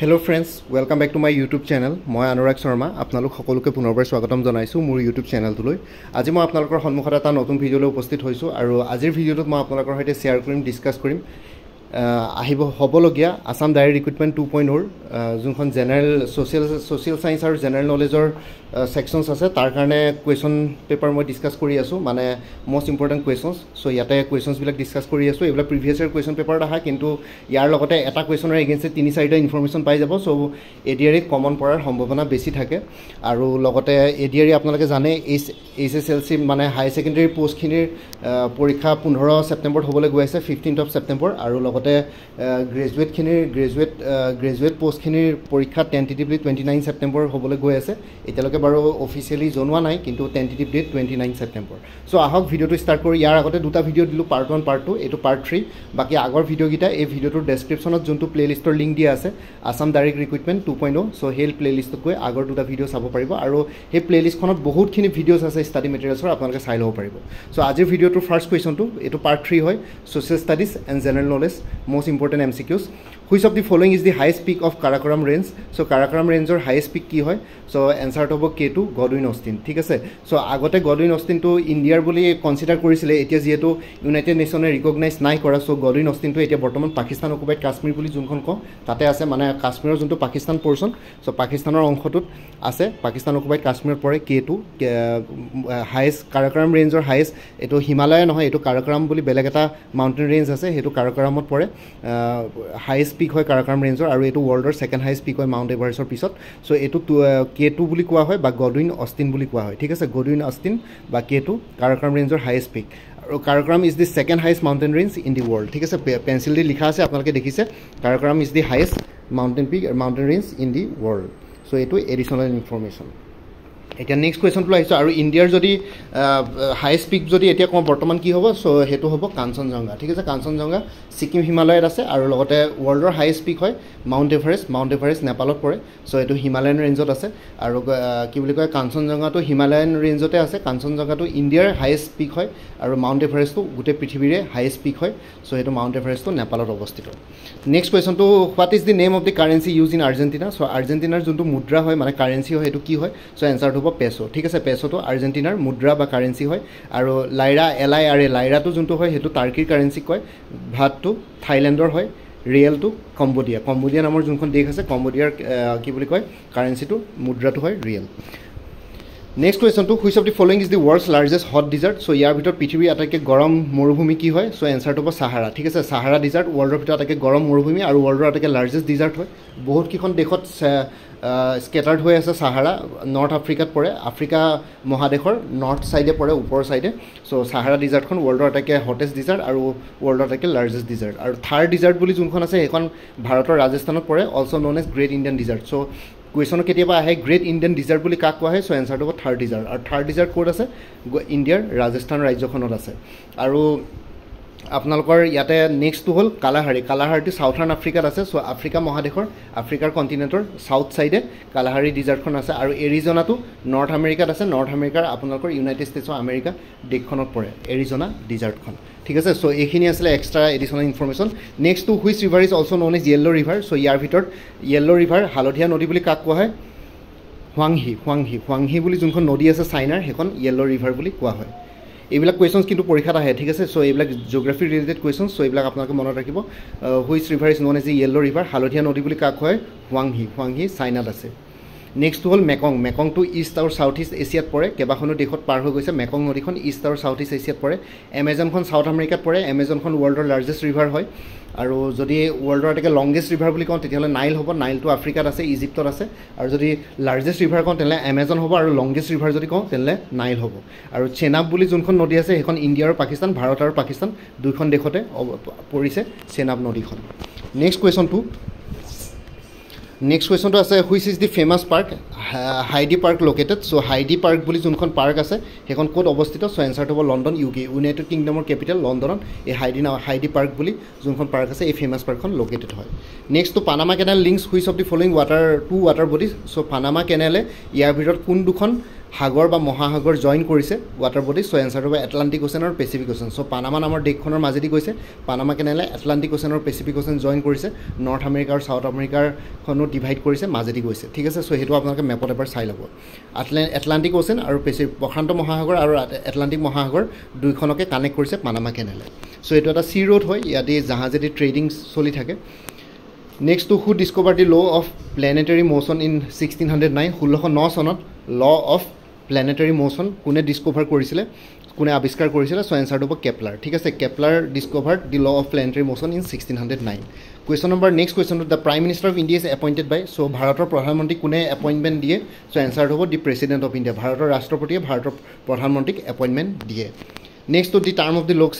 Hello friends, welcome back to my YouTube channel. মই অনুৰাগ শৰ্মা আপোনালোক সকলোকে পুনৰবাৰ স্বাগতম জনাইছো মোৰ YouTube চেনেলটোলৈ। আজি মই আপোনালোকৰ সন্মুখত এটা নতুন ভিডিঅ'লৈ উপস্থিত হৈছো আৰু আজিৰ ভিডিঅ'টোত মই আপোনালোকৰ সৈতে শেয়াৰ কৰিম, ডিসকাস কৰিম আহিব হ'বলগীয়া আসাম ডাইৰেক্ট ৰিক্ৰুটমেন্ট 2.0 যোনখন জেনাৰেল সোশিয়াল সায়েন্স আৰু জেনাৰেল নলেজৰ সেকশনস আছে তাৰ কাৰণে কোৱেশ্চন পেপাৰ মই ডিসকাস কৰি আছো মানে মোস্ট ইম্পৰ্টেন্ট কোৱেশ্চনস সো ইয়াতে কোৱেশ্চনস বিলাক ডিসকাস কৰি আছো এবিলাক প্ৰিভিয়াস ইয়াৰ কোৱেশ্চন পেপাৰত আহা কিন্তু ইয়াৰ লগতে এটা কোৱেশ্চনৰ এগেইনষ্ট 3-4টা ইনফৰমেশন পাই যাব সো এডিআৰইত কমন পৰাৰ সম্ভাৱনা বেছি থাকে আৰু লগতে এডিআৰই আপোনালোকে জানে এইচএসএলসি মানে হাই সেকেন্ডাৰী পোষ্টখিনিৰ পৰীক্ষা 15 সেপ্টেম্বৰত হ'বলৈ গৈ আছে 15th of September আৰু লগতে গ্ৰেজুৱেট পোষ্টখিনিৰ পৰীক্ষা টেন্টেটিভলি 29 সেপ্টেম্বৰ হ'বলৈ গৈ আছে এতিয়ালৈকে বাৰু অফিচিয়ালি জনোৱা নাই কিন্তু টেন্টেটিভ ডেট 29 সেপ্টেম্বৰ সো আহক ভিডিঅ'টো ষ্টাৰ্ট কৰি ইয়াৰ আগতে দুটা ভিডিঅ' দিলো পাৰ্ট 1 পাৰ্ট 2 এটো পাৰ্ট 3 বাকি আগৰ ভিডিঅ'কিটা এই ভিডিঅ'টোৰ ডেসক্ৰিপচনত যোনটো প্লেলিষ্টৰ লিংক দিয়া আছে আসাম ডাইৰেক্ট ৰিক্ৰুটমেন্ট 2.0 সো হেল প্লেলিষ্টত গৈ আগৰ দুটা ভিডিঅ' চাব পাৰিব আৰু এই প্লেলিষ্টখনত বহুতখিনি ভিডিঅ'ছ আছে ষ্টাডি মেটেৰিয়েলছৰ আপোনালোকে চাই ল'ব পাৰিব সো আজিৰ ভিডিঅ'টোৰ ফাৰ্ষ্ট কুৱেশ্যনটো এটো পাৰ্ট 3 হয় social studies and general knowledge most important MCQs. Which of the following is the highest peak of Karakoram range? So Karakoram range or highest peak ki hoy? So answer to hobo K2 Godwin Austen. ঠিক আছে so আগতে Godwin Austen তো ইন্ডিয়াৰ বুলি consider কৰিছিলে এতিয়া যেটো United নেশনে recognise নাই কৰা সো গডউইন অস্টিন তো এতিয়া বৰ্তমান পাকিস্তান অকুপাইড কাশ্মীৰ বুলি যোনখন ক তাতে আছে মানে কাশ্মীৰৰ যোনটো পাকিস্তান পোৰশন সো পাকিস্তানৰ অংশটোত আছে পাকিস্তান অকুপাইড কাশ্মীৰৰ পৰে K2 হাইয়েস্ট কাৰাকৰাম ৰেঞ্জৰ হাইয়েস্ট এটো হিমালয় নহয় এটো কাৰাকৰাম বুলি বেলেগ এটা মাউন্টেন ৰেঞ্জ আছে হেতু কাৰাকৰামত পৰে হাইয়েস্ট পিক হয় কাৰাকৰাম ৰেঞ্জৰ আৰু এটো ওয়াৰ্ল্ডৰ সেকেন্ড হাইয়েস্ট পিক হয় মাউন্ট এভাৰেষ্টৰ পিছত সো এটো K2 বুলি কোৱা হয় বা গডউইন অস্টিন বুলি কোৱা হয় ঠিক আছে গডউইন অস্টিন বা K2 কাৰাকৰাম ৰেঞ্জৰ হাইয়েস্ট পিক আৰু Karakoram is the second highest mountain range in the world ঠিক আছে পেন্সিল দি লিখা আছে আপোনালোকে দেখিছে Karakoram is the highest mountain peak mountain range in the world so এটো এডিশনাল ইনফৰমেশন এটা নেক্সট কোৱেশ্চন টো আহিছে আৰু ইন্ডিয়াৰ যদি হাইয়েস্ট পিক যদি এতিয়া কোন বৰ্তমান কি হ'ব সো হেতু হ'ব কাঞ্চনজঙ্ঘা ঠিক আছে কাঞ্চনজঙ্ঘা সিকিম হিমালয়ত আছে আৰু লগতে ওয়াৰ্ল্ডৰ হাইয়েস্ট পিক হয় মাউন্ট এভাৰেষ্ট নেপালত পৰে সো এটো হিমালয়ান ৰেঞ্জত আছে আৰু কি বুলি কয় কাঞ্চনজঙ্ঘাটো হিমালয়ান ৰেঞ্জতে আছে কাঞ্চনজঙ্ঘাটো ইন্ডিয়াৰ হাইয়েস্ট পিক হয় আৰু মাউন্ট এভাৰেষ্টটো গোটে পৃথিৱীৰে হাইয়েস্ট পিক হয় সো এটো মাউন্ট এভাৰেষ্টটো নেপালত অৱস্থিত নেক্সট কোৱেশ্চন টো what is the name of the currency use in Argentina so আৰ্জেন্টিনাৰ যোনটো মুদ্ৰা হয় মানে কাৰেন্সি হয় এটো কি হয় সো এনসাৰ টো পেসো ঠিক আছে পেসোটো আৰ্জেন্টিনাৰ মুদ্ৰা বা কাৰেন্সি হয় আৰু লাইৰা LIRA লাইৰাটো যোনটো হয় হেতু টাৰ্কিৰ কাৰেন্সি কয় ভাতটো থাইল্যান্ডৰ হয় ৰিয়েলটো কম্বোডিয়া নামৰ যোনখন দেশ আছে কম্বোডিয়াৰ কি বুলি কয় কাৰেন্সিটো মুদ্ৰাটো হয় ৰিয়েল নেক্সট কোৱেশ্চন টো which of the following is the world's largest hot desert so ইয়াৰ ভিতৰত পৃথিৱীৰ আটাইতকৈ গৰম মৰুভূমি কি হয় সো এনসাৰ টো হ'ব সাহাৰা ঠিক আছে সাহাৰা ডিজাৰ্ট ওয়াৰ্ল্ডৰ ভিতৰত আটাইতকৈ গৰম মৰুভূমি আৰু ওয়াৰ্ল্ডৰ আটাইতকৈ লাৰ্জেষ্ট ডিজাৰ্ট হয় বহুত কিখন দেশত স্কেটাৰ্ড হৈ আছে সাহাৰা নৰ্থ আফ্ৰিকাত পৰে আফ্ৰিকা মহাদেশৰ নৰ্থ সাইডে পৰে ওপৰৰ সাইডে সো সাহাৰা ডিজাৰ্টখন ওয়াৰ্ল্ডৰ আটাইতকৈ হটেষ্ট ডিজাৰ্ট আৰু ওয়াৰ্ল্ডৰ আটাইতকৈ লাৰ্জেষ্ট ডিজাৰ্ট আৰু থাৰ্ড ডিজাৰ্ট বুলি যোনখন আছে সেইখন ভাৰতৰ ৰাজস্থানত পৰে also known as great Indian desert so কুৱেশ্যনত কেতিয়াবা আহে গ্ৰেট ইণ্ডিয়ান ডিজাৰ্ট বুলি কাক কোৱা হয় সো এনসাৰটো হ'ব থাৰ্ড ডিজাৰ্ট আৰু থাৰ্ড ডিজাৰ্ট ক'ত আছে ইণ্ডিয়াৰ ৰাজস্থান ৰাজ্যখনত আছে আৰু আপোনালোকৰ ইয়াতে নেক্সট হল কালাহাৰী সাউথাৰ্ণ আফ্ৰিকাত আছে সো আফ্ৰিকা মহাদেশৰ আফ্ৰিকাৰ কন্টিনেন্টৰ সাউথ সাইডে কালাহাৰী ডিজাৰ্টখন আছে আৰু এৰিজোনাটো নৰ্থ আমেৰিকাত আছে নৰ্থ আমেৰিকাৰ আপোনালোকৰ ইউনাইটেড ষ্টেটছ অফ আমেৰিকা দেশখনত পৰে এৰিজোনা ডিজাৰ্টখন ঠিক আছে সো এইখিনি আছিল extra additional information next to which river is also known as yellow river so ইয়াৰ ভিতৰত য়েল্লো ৰিভাৰ হালধীয়া নদী বুলি কাক কোৱা হয় হুৱাংহি বুলি যোনখন নদী আছে চাইনাৰ সেইখন য়েল্লো ৰিভাৰ বুলি কোৱা হয় এইবিলাক কোৱেশ্চনস কিন্তু পৰীক্ষাত আহে ঠিক আছে সো এইবিলাক জিওগ্ৰাফি ৰিলেটেড কোৱেশ্চনস সো এইবিলাক আপোনালোকে মনত ৰাখিব which river is known as yellow river হালধীয়া নদী বুলি কাক হয় হুৱাংহি চাইনাত আছে নেক্সট হল মেকংটো ইষ্ট আৰু সাউথ ইষ্ট এছিয়াত পৰে কেবাখনো দেশত পাৰ হৈ গৈছে মেকং নদীখন ইষ্ট আৰু সাউথ ইষ্ট এছিয়াত পৰে এমেজনখন সাউথ আমেৰিকাত পৰে এমেজনখন ওয়াৰ্ল্ডৰ লাৰ্জেষ্ট ৰিভাৰ হয় আৰু যদি ওয়াৰ্ল্ডৰ আটাইতকৈ লংগেষ্ট ৰিভাৰ বুলি কওঁ তেতিয়াহ'লে নাইল হ'ব নাইলটো আফ্ৰিকাত আছে ইজিপ্তত আছে আৰু যদি লাৰ্জেষ্ট ৰিভাৰ কওঁ তেতিয়াহ'লে এমেজন হ'ব আৰু লংগেষ্ট ৰিভাৰ যদি কওঁ তেতিয়াহ'লে নাইল হ'ব আৰু চেনাব বুলি যোনখন নদী আছে সেইখন ইণ্ডিয়া আৰু পাকিস্তান ভাৰত আৰু পাকিস্তান দুইখন দেশতে পৰিছে চেনাব নদীখন নেক্সট কুৱেশ্যনটো আছে which is the famous park Hyde park located so Hyde park বুলি যোনখন পাৰ্ক আছে সেইখন ক'ত অৱস্থিত সো এনসাৰটো হ'ব লণ্ডন UK ইউনাইটেড কিংডমৰ কেপিটেল লণ্ডনত এই হাইডি পাৰ্ক বুলি যোনখন পাৰ্ক আছে এই ফেমাছ পাৰ্কখন লোকেটেড হয় next to Panama canal links which of the following to water bodies so Panama কেনেলে ইয়াৰ ভিতৰত কোন দুখন সাগৰ বা মহাসাগৰ জইন কৰিছে ৱাটাৰ বডি সো এনসাৰ হ'ব এটলান্টিক ওশেন আৰু পেচিফিক ওশেন সো পানামা নামৰ দেশখনৰ মাজেদি গৈছে পানামা কেনেলে এটলান্টিক ওশেন আৰু পেচিফিক ওশেন জইন কৰিছে নৰ্থ আমেৰিকা আৰু সাউথ আমেৰিকাৰ খনো ডিভাইড কৰিছে মাজেদি গৈছে ঠিক আছে সো হেতু আপোনালোকে মেপত এবাৰ চাই ল'ব এটলান্টিক ওশেন আৰু পেচিফিক প্ৰশান্ত মহাসাগৰ আৰু এটলান্টিক মহাসাগৰ দুইখনকে কানেক্ট কৰিছে পানামা কেনেলে সো এটো এটা সি ৰোড হয় ইয়াতে জাহাজেদি ট্ৰেডিং চলি থাকে Next to who discovered the law of planetary motion in 1609 1609 চনত law of planetary motion কোনে ডিসকভাৰ কৰিছিলে কোনে আৱিষ্কাৰ কৰিছিলে সো আনসাৰ হ'ব কেপলাৰ ঠিক আছে Kepler discovered the law of planetary motion in 1609 question number next question the prime minister of India is appointed by so ভাৰতৰ প্ৰধানমন্ত্ৰী কোনে এপইন্টমেন্ট দিয়ে সো আনসাৰ হ'ব দি প্ৰেসিডেন্ট অফ ইন্ডিয়া ভাৰতৰ ৰাষ্ট্ৰপতিয়ে ভাৰতৰ প্ৰধানমন্ত্ৰীক এপইন্টমেন্ট দিয়ে Next to the term of the Lok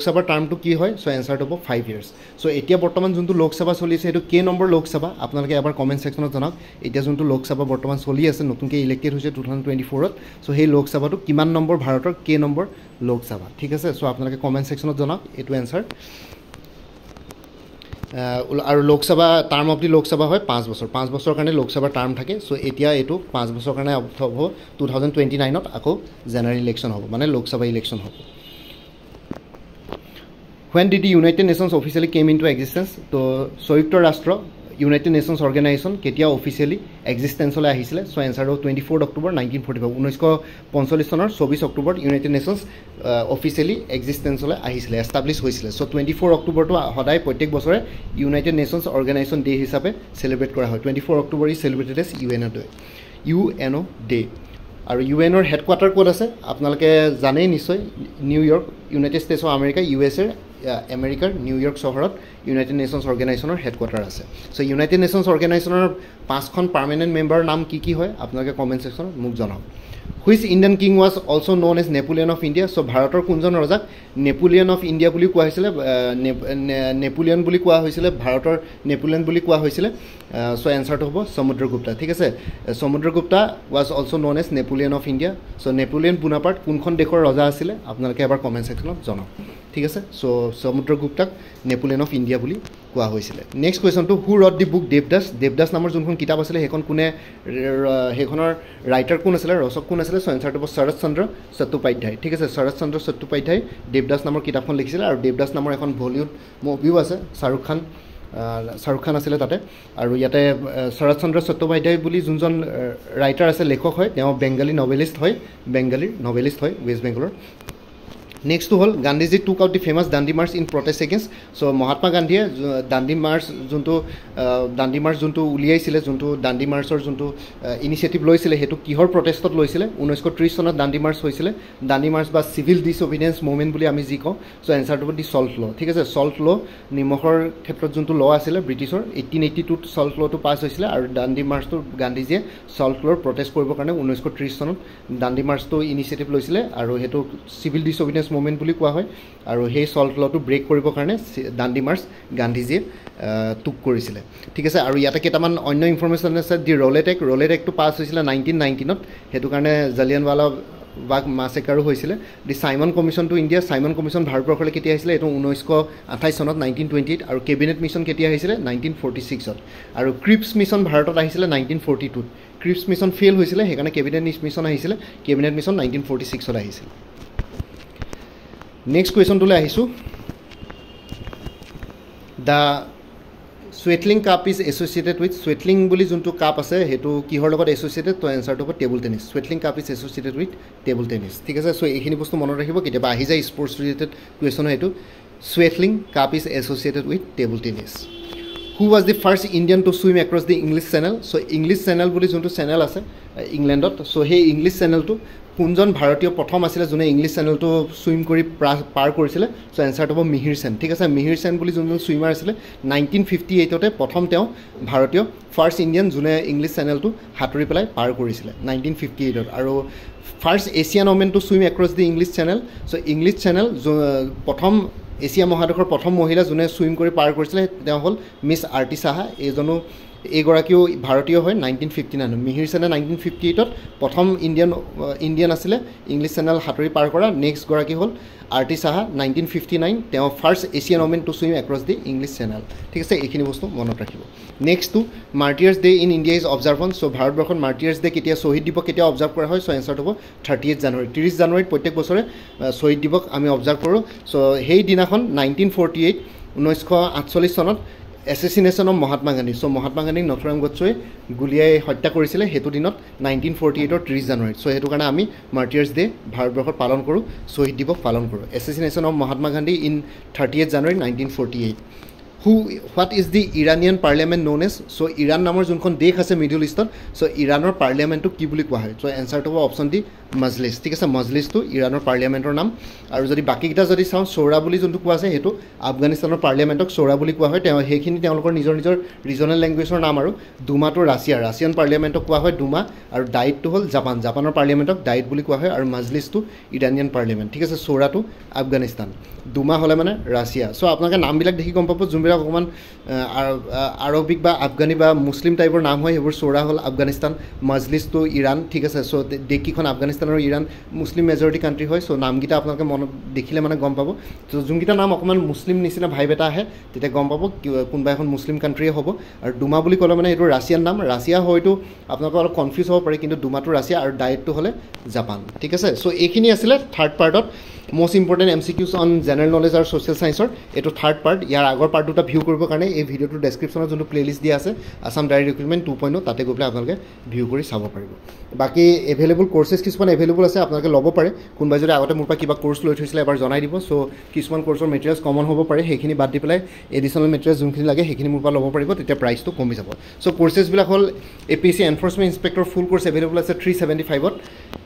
Sabha term to কি হয় so answer to 5 years so এতিয়া বৰ্তমান যোনটো লোক সভা চলি আছে এটো কে নম্বৰ লোক সভা আপোনালোকে এবাৰ কমেন্ট সেকশনত জনাওক এতিয়া যোনটো লোক সভা বৰ্তমান চলি আছে নতুনকৈ ইলেক্টেড হৈছে 2024 ত so সেই লোক সভাটো কিমান নম্বৰ ভাৰতৰ কে নম্বৰ লোক সভা ঠিক আছে so আপোনালোকে কমেন্ট সেকশনত জনাওক এটো আনসাৰ আৰু লোক সভা টাৰ্ম অফ দি লোক সভা হয় 5 বছৰ কাৰণে লোক সভাৰ টাৰ্ম থাকে সো এতিয়া এটো 5 বছৰ কাৰণে হ'ব 2029 ত আকৌ জেনাৰেল ইলেকশন হ'ব মানে লোক সভা ইলেকশন হ'ব When did the United Nations officially came into existence? তো সংযুক্ত ৰাষ্ট্ৰ United Nations Organization কেতিয়া officially existence লৈ আহিছিলে so answer হ'ব 24 October 1945 1945 চনৰ 24 October United Nations officially existence লৈ আহিছিলে establish হৈছিলে so 24 October টো সদায় প্ৰত্যেক বছৰে United Nations Organization Day হিচাপে সেলিব্ৰেট কৰা হয় 24 October is celebrated as UNO Day আৰু ইউএনৰ হেডকোৱাৰ্টাৰ কোড আছে আপোনালোকে জানে নিশ্চয় New York united states of America ইউএছএৰ আমেৰিকাৰ নিউয়ৰ্ক চহৰত ইউনাইটেড নেশ্যনছ অৰ্গেনাইজেশ্যনৰ হেডকোৱাৰ্টাৰ আছে সো ইউনাইটেড নেশ্যনছ অৰ্গেনাইজেশ্যনৰ 5খন পাৰ্মানেন্ট মেম্বাৰৰ নাম কি হয় আপোনালোকে কমেন্ট সেকশনত মোক জনাওক Which Indian king was also known as Napoleon of India so ভাৰতৰ কোনজন ৰজাক নেপোলিয়ন অফ ইণ্ডিয়া বুলি কোৱা হৈছিল নেপোলিয়ন বুলি কোৱা হৈছিল ভাৰতৰ নেপোলিয়ন বুলি কোৱা হৈছিল so answer to হ'ব সমুদ্ৰগুপ্তা ঠিক আছে Samudragupta was also known as Napoleon of India so Napoleon Bonaparte কোনখন দেশৰ ৰজা আছিল আপোনালোকে এবাৰ কমেন্ট সেকশনত জনাওক ঠিক আছে so সমুদ্ৰগুপ্তাক নেপোলিয়ন অফ ইণ্ডিয়া বুলি কোৱা হৈছিল নেক্সট কোৱেশ্চন টু হু ৰট দি বুক দেৱদাস নামৰ যোনখন কিতাপ আছিল হেখন কোনে হেখনৰ ৰাইটাৰ কোন আছিল ৰচক কোন আছিল সো আনসাৰ হ'ব শৰৎ চন্দ্ৰ চট্টোপাধ্যায় ঠিক আছে শৰৎ চন্দ্ৰ চট্টোপাধ্যায় দেৱদাস নামৰ কিতাপখন লিখিছিল আৰু দেৱদাস নামৰ এখন বলিউড মুভিও আছে শাহৰুখ খান আছিল তাতে আৰু ইয়াতে শৰৎ চন্দ্ৰ চট্টোপাধ্যায় বুলি যোনজন ৰাইটাৰ আছে লেখক হয় তেওঁ বেংগলী নভেলিষ্ট হয় ৱেষ্ট বেংগলৰ Next to all, Gandhiji took out the famous Dandi March in protest against. So Mahatma Gandhi Dandi March junto uliaisile junto Dandi March or junto initiative loisile hetu kihor protestot loisile 1930 sonot Dandi March hoisile Dandi March ba civil disobedience movement boli ami ji ko so answer to the salt law thik ase salt law nimohor khetrot junto law asile britishor 1882 salt law to pass hoisile aru Dandi March to Gandhiji salt law protest koribo karone 1930 sonot Dandi March to initiative loisile aru hetu civil disobedience movement বুলি কোৱা হয় আৰু সেই salt লটো brake কৰিব কাৰণে Dandi March গান্ধীজীয়ে টুক কৰিছিল ঠিক আছে আৰু ইয়াতে কেটামান অন্য ইনফৰমেশন আছে দি ৰলেট এক্ট পাস হৈছিল 1919 ত হেতু কাৰণে জালিয়ানৱালা বাগ মাসেকাৰো হৈছিল the Simon commission to India Simon commission ভাৰতবৰ্ষলৈ কেতিয়া আহিছিল এটো 1928 চনত 1928 আৰু কেবিনেট মিশন কেতিয়া আহিছিল 1946 ত আৰু ক্ৰিপছ মিশন ভাৰতত আহিছিল 1942 ত ক্ৰিপছ মিশন ফেল হৈছিল হেকাৰণে কেবিনেট মিশন আহিছিল কেবিনেট মিশন 1946 ত আহিছিল Next question to ahisu the Sweatling cup is associated with Sweatling boli juntu cup ase hetu kihor logot associated to answer to table tennis Sweatling cup is associated with table tennis ঠিক আছে so ekhini bostu monot rakhibo keteba ahi jay sports related question hetu Sweatling cup is associated with table tennis Who was the first Indian to swim across the English Channel so English Channel boli juntu channel ase Englandot so he English Channel to কোনজন ভাৰতীয় প্ৰথম আছিল যোনে English চেনেলটো swim কৰি পাৰ কৰিছিল so answer হ'ব মিহিৰ সেন ঠিক আছে মিহিৰ সেন বুলি যোনজন সুইমাৰ আছিল 1958 তে প্ৰথম তেওঁ ভাৰতীয় ফাৰ্স্ট ইণ্ডিয়ান যোনে ইংলিশ চেনেলটো হাতৰি পেলাই পাৰ কৰিছিল 1958 ত আৰু first Asian women to swim across the English channel so English channel প্ৰথম এছিয়া মহাদেশৰ প্ৰথম মহিলা যোনে সুইম কৰি পাৰ কৰিছিল তেওঁ হল মিছ আৰতি সাহা এজনো এইগৰাকীও ভাৰতীয় হয় 1959 মিহিৰ সেনে 1958 প্ৰথম ইণ্ডিয়ান আছিলে ইংলিছ চেনেল সাঁতুৰি পাৰ কৰা নেক্সট গৰাকী হ'ল আৰটি সাহা 1959 তেওঁ first Asian women to swim across the English channel ঠিক আছে এইখিনি বস্তু মনত ৰাখিব নেক্সটটো martyrs day in India is observed so' ভাৰতবৰ্ষত মাৰ্টিয়াৰ্ছ ডে কেতিয়া শ্বহীদ দিৱস কেতিয়া অবজাৰ্ভ কৰা হয় চ' এনচাৰটো হ'ব 30 জানুৱাৰী 30 জানুৱাৰীত প্ৰত্যেক বছৰে শ্বহীদ দিৱস আমি অবজাৰ্ভ কৰোঁ চ' সেই দিনাখন 1948 চনত এছেচিনেশ্যন অফ মহাত্মা গান্ধী চ' মহাত্মা গান্ধীক নথুৰাম গডছেই গুলীয়াই হত্যা কৰিছিলে সেইটো দিনত 1948 30 জানুৱাৰীত চ' সেইটো কাৰণে আমি মাৰ্টিয়াৰ্ছ ডে ভাৰতবৰ্ষত পালন কৰোঁ শ্বহীদ দিৱস পালন কৰোঁ assassination of Mahatma Gandhi in 30 January 1948 what is the Iranian parliament known as so' Iran নামৰ যোনখন দেশ আছে মিডল ইষ্টত চ' ইৰাণৰ পাৰ্লিয়ামেণ্টটো কি বুলি কোৱা হয় চ' এনচাৰটো হ'ব অপশ্যন ডি মজলিছ ঠিক আছে মজলিছটো ইৰাণৰ পাৰ্লিয়ামেণ্টৰ নাম আৰু যদি বাকীকেইটা যদি চাওঁ চৌৰা বুলি যোনটো কোৱা আছে সেইটো আফগানিস্তানৰ পাৰ্লিয়ামেণ্টক চৌৰা বুলি কোৱা হয় সেইখিনি তেওঁলোকৰ নিজৰ ৰিজনেল লেংগুৱেজৰ নাম আৰু ডুমাটো ৰাছিয়ান পাৰ্লিয়ামেণ্টক কোৱা হয় ডুমা আৰু ডাইটটো হ'ল জাপানৰ পাৰ্লিয়ামেণ্টক ডাইট বুলি কোৱা হয় আৰু মজলিছটো ইৰাণিয়ান পাৰ্লিয়ামেণ্ট ঠিক আছে চৌৰাটো আফগানিস্তান ডুমা হ'লে মানে ৰাছিয়া চ' আপোনালোকে নামবিলাক দেখি গম পাব যোনবিলাক অকণমান আৰবিক বা আফগানী বা মুছলিম টাইপৰ নাম হয় সেইবোৰ চৌৰা হ'ল আফগানিস্তান মজলিছটো ইৰাণ ঠিক আছে চ' দেশকেইখন আফগানিস্তান আৰু ইৰাণ মুছলিম মেজৰিটি কাণ্ট্ৰি হয় চ' নামকেইটা আপোনালোকে মনত দেখিলে মানে গম পাব ত' যোনকেইটা নাম অকণমান মুছলিম নিচিনা ভাইব এটা আহে তেতিয়া গম পাব কোনোবা এখন মুছলিম কাণ্ট্ৰিয়ে হ'ব আৰু ডুমা বুলি ক'লে মানে এইটো ৰাছিয়ান নাম ৰাছিয়া হয়তো আপোনালোকে অলপ কনফিউজ হ'ব পাৰে কিন্তু ডুমাটো ৰাছিয়া আৰু ডাইটটো হ'লে জাপান ঠিক আছে চ' এইখিনি আছিলে third পাৰ্টত most important MCQs on general knowledge আৰু social science এইটো থাৰ্ড পাৰ্ট ইয়াৰ আগৰ পাৰ্ট দুটা ভিউ কৰিবৰ কাৰণে এই ভিডিঅ'টোৰ ডেছক্ৰিপশ্যনত যোনটো প্লেলিষ্ট দিয়া আছে আছাম ডাইৰেক্ট ৰিক্ৰুটমেণ্ট 2.0 তাতে গৈ পেলাই আপোনালোকে ভিউ কৰি চাব পাৰিব বাকী এভেইলেবল কোৰ্চেছ কিছুমান এভেইলেবল আছে আপোনালোকে ল'ব পাৰে কোনোবাই যদি আগতে মোৰ পৰা কিবা কোৰ্চ লৈ থৈছিলে এবাৰ জনাই দিব চ' কিছুমান কোৰ্চৰ মেটেৰিয়েলছ কমন হ'ব পাৰে সেইখিনি বাদ দি পেলাই এডিশ্যনেল মেটেৰিয়েলছ যোনখিনি লাগে সেইখিনি মোৰ পৰা ল'ব পাৰিব তেতিয়া প্ৰাইচটো কমি যাব চ' কোৰ্চেছবিলাক হ'ল APSC এনফৰ্চমেণ্ট ইনস্পেক্টৰ ফুল কোৰ্চ এভেইলেবল আছে 375ত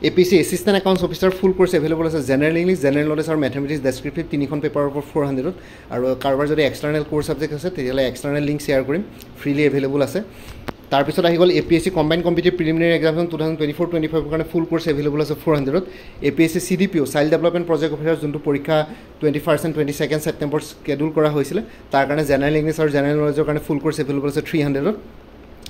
APSC এছিষ্টেণ্ট একাউণ্টছ অফিচাৰ ফুল কোৰ্চ এভেইলেবল আছে জেনেৰেল ইংলিছ জেনেৰেল নলেজ আৰু মেথমেটিক্স ডেছক্ৰিপটিভ তিনিখন পেপাৰৰ ওপৰত 400ত আৰু কাৰোবাৰ যদি এক্সটাৰ্নেল কোৰ্চ ছাবজেক্ট আছে তেতিয়াহ'লে এক্সটাৰ্নেল লিংক শ্বেয়াৰ কৰিম ফ্ৰীলি এভেইলেবল আছে তাৰপিছত আহি গ'ল APSC কম্বাইণ্ড কম্পিটিটিভ প্ৰিলিমিনাৰী এক্সামখন 2024-25 কাৰণে ফুল কোৰ্চ এভেইলেবল আছে 400ত APSC CDPO child development project officer যোনটো পৰীক্ষা 21 and 22 ছেপ্টেম্বৰ স্কেডুল কৰা হৈছিলে তাৰ কাৰণে জেনেৰেল ইংলিছ আৰু জেনেৰেল নলেজৰ কাৰণে ফুল কোৰ্চ এভেইলেবল আছে 300ত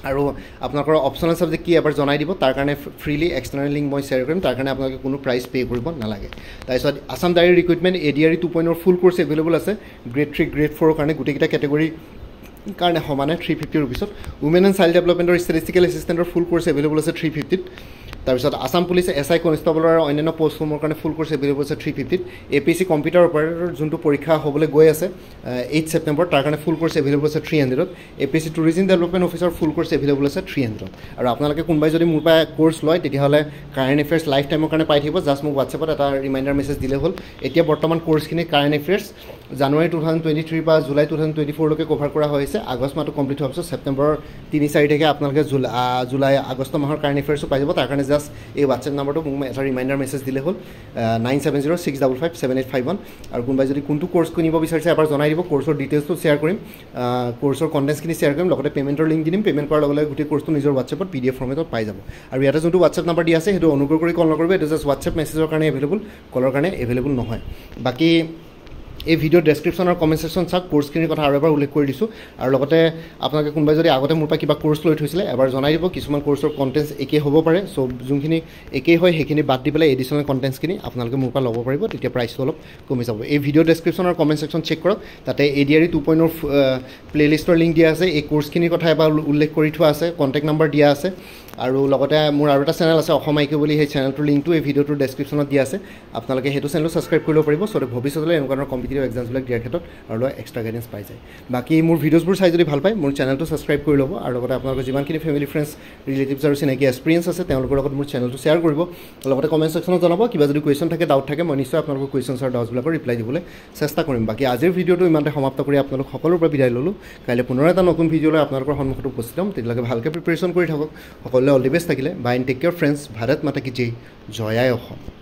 আৰু আপোনালোকৰ অপশ্যনেল ছাবজেক্ট কি এবাৰ জনাই দিব তাৰ কাৰণে ফ্ৰীলি এক্সটাৰ্নেল লিংক মই শ্বেয়াৰ কৰিম তাৰ কাৰণে আপোনালোকে কোনো প্ৰাইচ পে' কৰিব নালাগে তাৰপিছত Assam direct recruitment ADRE 2.0 full course available আছে গ্ৰেড 3 গ্ৰেড 4ৰ কাৰণে গোটেইকেইটা কেটেগৰী কাৰণে সমানে 350 ৰুপিছত উমেন এণ্ড চাইল্ড ডেভেলপমেণ্টৰ ষ্টেটিষ্টিকেল এছিষ্টেণ্টৰ ফুল কোৰ্চ এভেইলেবল আছে 350ত তাৰপিছত আছাম পুলিচ SI কনষ্টেবলৰ আৰু অন্যান্য পষ্টসমূহৰ কাৰণে ফুল কোৰ্চ এভেইলেবল আছে 350ত APSC কম্পিউটাৰ অপাৰেটৰ যোনটো পৰীক্ষা হ'বলৈ গৈ আছে 8 ছেপ্টেম্বৰ তাৰ কাৰণে ফুল কোৰ্চ এভেইলেবল আছে 300ত APSC টুৰিজিম ডেভেলপমেণ্ট অফিচাৰ ফুল কোৰ্চ এভেইলেবল আছে 300ত আৰু আপোনালোকে কোনোবাই যদি মোৰ পৰা কোৰ্চ লয় তেতিয়াহ'লে কাৰেণ্ট এফেয়াৰ্ছ লাইফ টাইমৰ কাৰণে পাই থাকিব জাষ্ট মোক হোৱাটছএপত এটা ৰিমাইণ্ডাৰ মেছেজ দিলে হ'ল এতিয়া বৰ্তমান কোৰ্চখিনি কাৰেণ্ট এফেয়াৰ্ছ জানুৱাৰী 2023 বা জুলাই 2024লৈকে কভাৰ কৰা হৈছে আগষ্ট মাহটো কমপ্লিট হোৱাৰ পিছত ছেপ্টেম্বৰৰ 3-4 তাৰিখে আপোনালোকে জুলাই আগষ্ট মাহৰ কাৰেণ্ট এফেয়াৰ্ছো পাই যাব তাৰ কাৰণে জাষ্ট এই হোৱাটছএপ নাম্বাৰটো মোক এটা ৰিমাইণ্ডাৰ মেছেজ দিলে হ'ল 9706557851 আৰু কোনোবাই যদি কোনটো কোৰ্চ কিনিব বিচাৰিছে এবাৰ জনাই দিব কোৰ্চৰ ডিটেইলছটো শ্বেয়াৰ কৰিম কোৰ্চৰ কণ্টেণ্টছখিনি শ্বেয়াৰ কৰিম লগতে পে'মেণ্টৰ লিংক দিম পে'মেণ্ট কৰাৰ লগে লগে গোটেই কোৰ্চটো নিজৰ হোৱাটছএপত PDF ফৰ্মেটত পাই যাব আৰু ইয়াতে যোনটো হোৱাটছএপ নাম্বাৰ দিয়া আছে সেইটো অনুগ্ৰহ কৰি কল নকৰিব এইটো জাষ্ট হোৱাটছএপ মেছেজৰ কাৰণে এভেইলেবল কলৰ কাৰণে এভেইলেবল নহয় বাকী এই ভিডিঅ'ৰ ডেছক্ৰিপশ্যন আৰু কমেণ্ট ছেকশ্যন চাওক কোৰ্চখিনিৰ কথা আৰু এবাৰ উল্লেখ কৰি দিছোঁ আৰু লগতে আপোনালোকে কোনোবাই যদি আগতে মোৰ পৰা কিবা কোৰ্চ লৈ থৈছিলে এবাৰ জনাই দিব কিছুমান কোৰ্চৰ কণ্টেণ্টছ একেই হ'ব পাৰে চ' যোনখিনি একেই হয় সেইখিনি বাদ দি পেলাই এডিশ্যনেল কণ্টেণ্টছখিনি আপোনালোকে মোৰ পৰা ল'ব পাৰিব তেতিয়া প্ৰাইচটো অলপ কমি যাব এই ভিডিঅ' ডেছক্ৰিপশ্যন আৰু কমেণ্ট ছেকশ্যন চেক কৰক তাতে ADRE 2.0 প্লেলিষ্টৰ লিংক দিয়া আছে এই কোৰ্চখিনিৰ কথা এবাৰ উল্লেখ কৰি থোৱা আছে কণ্টেক্ট নাম্বাৰ দিয়া আছে আৰু লগতে মোৰ আৰু এটা চেনেল আছে অসম IQ বুলি সেই চেনেলটোৰ লিংকটো এই ভিডিঅ'টোৰ ডেছক্ৰিপশ্যনত দিয়া আছে আপোনালোকে সেইটো চেনেলটো ছাবস্ক্ৰাইব কৰিব পাৰিব চ' ভৱিষ্যতলৈ এনেকুৱা ধৰণৰ কম্পিটিটিভ এক্সামছবিলাক দিয়াৰ ক্ষেত্ৰত আৰু এক্সট্ৰা গাইডেঞ্চ পাই যায় বাকী মোৰ ভিডিঅ'ছবোৰ চাই যদি ভাল পায় মোৰ চেনেলটো ছাবস্ক্ৰাইব কৰি ল'ব আৰু লগতে আপোনালোকৰ যিমানখিনি ফেমিলি ফ্ৰেণ্ডছ ৰিলেটিভছ আৰু চিনাকি এক্সপিৰিয়েঞ্চ আছে তেওঁলোকৰ লগত মোৰ চেনেলটো শ্বেয়াৰ কৰিব লগতে কমেণ্ট ছেকশ্যনত জনাব কিবা যদি কুৱেশ্যন থাকে ডাউট থাকে মই নিশ্চয় আপোনালোকৰ কুৱেশ্যনছ আৰু ডাউটছবিলাকৰ ৰিপ্লাই দিবলৈ চেষ্টা কৰিম বাকী আজিৰ ভিডিঅ'টো ইমানতে সমাপ্ত কৰি আপোনালোক সকলোৰে পৰা বিদায় ল'লোঁ কাইলৈ পুনৰ এটা নতুন ভিডিঅ' লৈ আপোনালোকৰ সন্মুখত উপস্থিত হ'ম তেতিয়ালৈকে ভালকৈ প্ৰিপেৰেশ্যন কৰি থাকক সকলোৱে অল দি বেষ্ট থাকিলে bye and take care friends Bharat Mata কি জয় জয় আই অসম